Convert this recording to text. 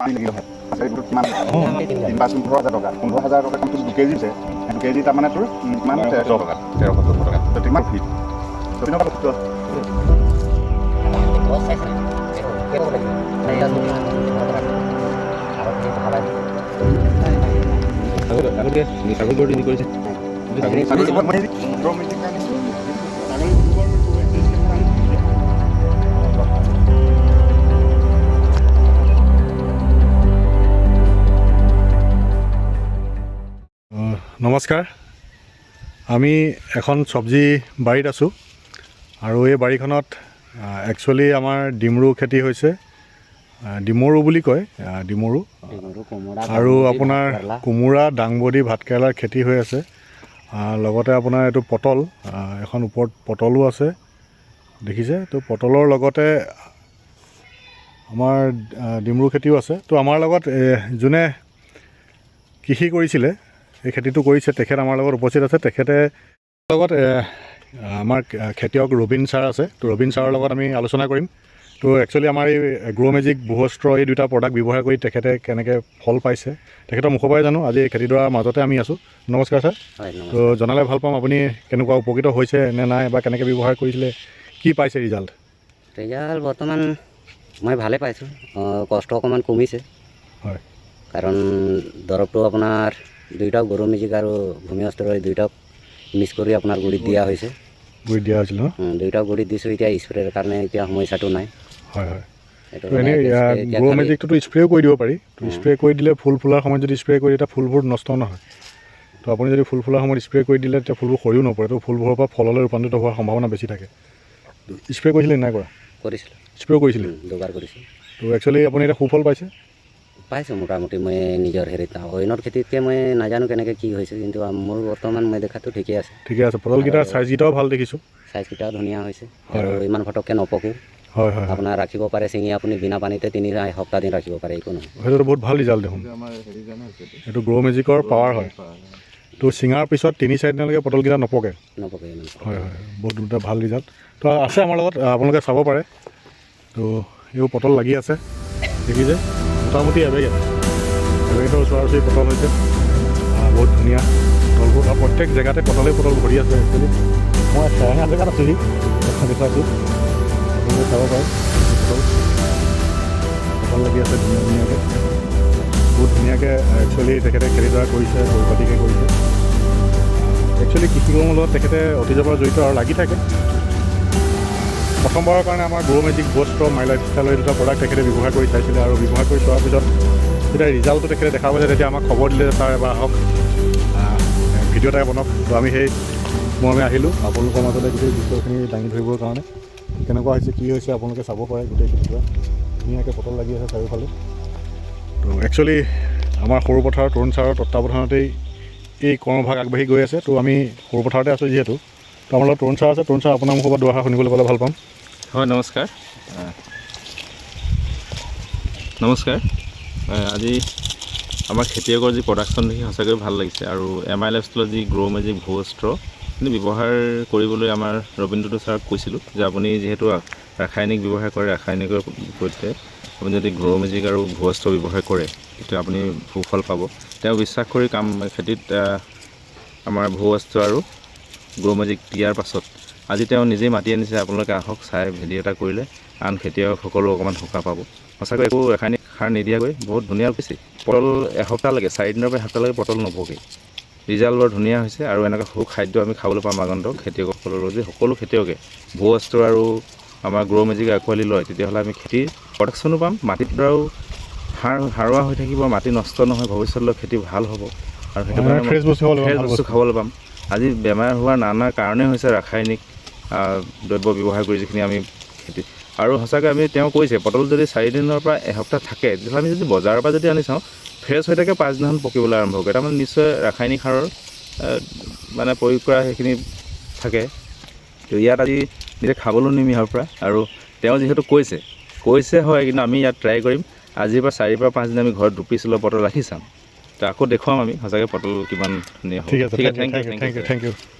পানী লাগিল হয় কিমান 15,000 টকা 15,000 টকা কিন্তু 2 কেজি আছে 2 কেজি তাৰমানে তোৰ কিমান 1300 টকা 1300 টকা তো কিমান ফিট তো কিমান টকা আগতে ছাগল গড় তিনি কৰিছে নমস্কাৰ আমি এখন চব্জি বাৰীত আছোঁ আৰু এই বাৰীখনত একচুৱেলি আমাৰ ডিমৰু খেতি হৈছে ডিমৰু বুলি কয় ডিমৰু আৰু আপোনাৰ কোমোৰা দাংবডি ভাতকেৰেলাৰ খেতি হৈ আছে লগতে আপোনাৰ এইটো পটল এখন ওপৰত পটলো আছে দেখিছে তো পটলৰ লগতে আমাৰ ডিমৰু খেতিও আছে তো আমাৰ লগত যোনে কৃষি কৰিছিলে এই খেতিটো কৰিছে তেখেত আমাৰ লগত উপস্থিত আছে তেখেতে লগত আমাৰ খেতিয়ক ৰবীন ছাৰ আছে তো ৰবীন ছাৰৰ লগত আমি আলোচনা কৰিম তো একচুৱেলি আমাৰ এই গ্ৰ'মেজিক ভূৱস্ত্ৰ এই দুটা প্ৰডাক্ট ব্যৱহাৰ কৰি তেখেতে কেনেকৈ ফল পাইছে তেখেতৰ মুখৰ পৰাই জানো আজি এই খেতিডৰাৰ মাজতে আমি আছোঁ নমস্কাৰ ছাৰ তো জনালে ভাল পাম আপুনি কেনেকুৱা উপকৃত হৈছে নে নাই বা কেনেকৈ ব্যৱহাৰ কৰিছিলে কি পাইছে ৰিজাল্ট বৰ্তমান মই ভালে পাইছোঁ কষ্ট অকণমান কমিছে হয় কাৰণ দৰৱটো আপোনাৰ দুইটা গ্ৰ'মেজিক আৰু ভূমি অস্ত্ৰৰ দুইটাক মিক্স কৰি আপোনাৰ গুড়িত দিয়া হৈছে গুড়িত দিয়া হৈছিল দুইটা গুড়িত দিছোঁ এতিয়া স্প্ৰেৰ কাৰণে এতিয়া সমস্যাটো নাই হয় হয় এনেই গ্ৰ'মেজিকটোতো স্প্ৰেও কৰি দিব পাৰি তো স্প্ৰে কৰি দিলে ফুল ফুলাৰ সময়ত যদি স্প্ৰে কৰি তেতিয়া ফুলবোৰ নষ্ট নহয় তো আপুনি যদি ফুল ফুলাৰ সময়ত স্প্ৰে কৰি দিলে তেতিয়া ফুলবোৰ সৰিও নপৰে তো ফুলবোৰৰ পৰা ফললৈ ৰূপান্তৰিত হোৱাৰ সম্ভাৱনা বেছি থাকে স্প্ৰে কৰিছিলে নাই কৰা কৰিছিলোঁ স্প্ৰেও কৰিছিলে দুবাৰ কৰিছোঁ তো একচুৱেলি আপুনি এতিয়া সুফল পাইছোঁ মোটামুটি মই নিজৰ হেৰিত অন্যৰ খেতিতকৈ মই নাজানো কেনেকৈ কি হৈছে কিন্তু মোৰ বৰ্তমান মই দেখাটো ঠিকে আছে পটলকেইটাৰ চাইজকেইটাও ভাল দেখিছোঁ চাইজকেইটাও ধুনীয়া হৈছে আৰু ইমান ফটককৈ নপকে হয় হয় আপোনাৰ ৰাখিব পাৰে ছিঙি আপুনি বিনা পানীতে 3 সপ্তাহ দিন ৰাখিব পাৰে একো নহয় সেইটো বহুত ভাল ৰিজাল্ট দেখোন এইটো গ্ৰ'মেজিকৰ পাৱাৰ হয় তো ছিঙাৰ পিছত 3-4 দিনলৈকে পটলকেইটা নপকে হয় হয় বহুত দুটা ভাল ৰিজাল্ট তো আছে আমাৰ লগত আপোনালোকে চাব পাৰে তো এইবোৰ পটল লাগি আছে দেখিছে মোটামুটি এবেগেটো ওচৰা ওচৰি পটল হৈছে বহুত ধুনীয়া পটলবোৰ আৰু প্ৰত্যেক জেগাতে পটল ভৰি আছে একচুৱেলি মই সেৰেঙা জেগাত আছোঁহি দেখুৱাইছোঁ আপোনালোকে চাব পাৰে পটল লাগি আছে ধুনীয়াকৈ বহুত ধুনীয়াকৈ একচুৱেলি তেখেতে খেতিডৰা কৰিছে পৰিপাটিকৈ কৰিছে একচুৱেলি কৃষি কৰ্মৰ লগত তেখেতে অতীজৰ পৰা জড়িত আৰু লাগি থাকে প্ৰথমবাৰৰ কাৰণে আমাৰ গ্ৰ'মেজিক ভূৱস্ত্ৰ মাই লাইফ ষ্টাইলৰ দুটা প্ৰডাক্ট তেখেতে ব্যৱহাৰ কৰি চাইছিলে আৰু ব্যৱহাৰ কৰি চোৱাৰ পিছত যেতিয়া ৰিজাল্টটো তেখেতে দেখা পাইছে তেতিয়া আমাক খবৰ দিলে ছাৰ এবাৰ আহক ভিডিঅ' এটা বনাওক তো আমি সেই মৰ্মে আহিলোঁ আপোনালোকৰ মাজতে গোটেই দৃশ্যখিনি দাঙি ধৰিবৰ কাৰণে কেনেকুৱা হৈছে কি হৈছে আপোনালোকে চাব পাৰে গোটেই খেতিডৰা ধুনীয়াকৈ পটল লাগি আছে চাৰিওফালে তো একচুৱেলি আমাৰ সৰু পথাৰৰ তৰুণ ছাৰৰ তত্ত্বাৱধানতেই এই কৰ্মভাগ আগবাঢ়ি গৈ আছে তো আমি সৰু পথাৰতে আছোঁ যিহেতু তো আমাৰ লগত তৰুণ ছাৰ আছে তৰুণ ছাৰ আপোনাৰ মুখৰ পৰা দুআষাৰ শুনিবলৈ পালে ভাল পাম হয় নমস্কাৰ আজি আমাৰ খেতিয়কৰ যি প্ৰডাকশ্যন দেখি সঁচাকৈ ভাল লাগিছে আৰু MI লাইফ ষ্টাইলৰ যি গ্ৰ'মেজিক ভূৱস্ত্ৰ কিন্তু ব্যৱহাৰ কৰিবলৈ আমাৰ ৰবীন্দ্ৰ ছাৰক কৈছিলোঁ যে আপুনি যিহেতু ৰাসায়নিক ব্যৱহাৰ কৰে ৰাসায়নিকৰ সৈতে আপুনি যদি গ্ৰ'মেজিক আৰু ভূৱস্ত্ৰ ব্যৱহাৰ কৰে তেতিয়া আপুনি সুফল পাব তেওঁ বিশ্বাস কৰি খেতিত আমাৰ ভূৱস্ত্ৰ আৰু গ্ৰ'মেজিক দিয়াৰ পাছত আজি তেওঁ নিজেই মাতি আনিছে আপোনালোকে আহক চাই ভিডিঅ' এটা কৰিলে আন খেতিয়কসকলো অকণমান সকাহ পাব সঁচাকৈ একো ৰাসায়নিক সাৰ নিদিয়াকৈ বহুত ধুনীয়া হৈছে পটল এসপ্তাহ লাগে 4 দিনৰ পৰা এসপ্তাহলৈকে পটল নপকে ৰিজাল্ট বৰ ধুনীয়া হৈছে আৰু এনেকুৱা সুখাদ্য আমি খাবলৈ পাম আগন্তুক খেতিয়কসকলৰ যদি সকলো খেতিয়কে ভূৱস্ত্ৰ আৰু আমাৰ গ্ৰ'মেজিক আঁকোৱালি লয় তেতিয়াহ'লে আমি খেতিৰ প্ৰডাকশ্যনো পাম মাটিৰ দ্বাৰাও সাৰুৱা হৈ থাকিব মাটি নষ্ট নহয় ভৱিষ্যতলৈ খেতি ভাল হ'ব আৰু সেইটো কাৰণে ফ্ৰেছ বস্তু খাবলৈ পাম আজি বেমাৰ হোৱাৰ নানা কাৰণেই হৈছে ৰাসায়নিক দ্ৰব্য ব্যৱহাৰ কৰি যিখিনি আমি খেতি আৰু সঁচাকৈ আমি তেওঁ কৈছে পটল যদি 4 দিনৰ পৰা এসপ্তাহ থাকে তেতিয়াহ'লে আমি যদি বজাৰৰ পৰা যদি আনি চাওঁ ফ্ৰেছ হৈ থাকে 5 দিনাখন পকিবলৈ আৰম্ভ কৰে তাৰমানে নিশ্চয় ৰাসায়নিক সাৰৰ মানে প্ৰয়োগ কৰা সেইখিনি থাকে তো ইয়াত আজি নিজে খাবলৈ নিম ইয়াৰ পৰা আৰু তেওঁ যিহেতু কৈছে হয় কিন্তু আমি ইয়াত ট্ৰাই কৰিম আজিৰ পৰা 4 পৰা 5 দিন আমি ঘৰত 2 পিচ পটল ৰাখি চাম তো আকৌ দেখুৱাম আমি সঁচাকৈ পটল কিমান ধুনীয়া ঠিক আছে থেংক ইউ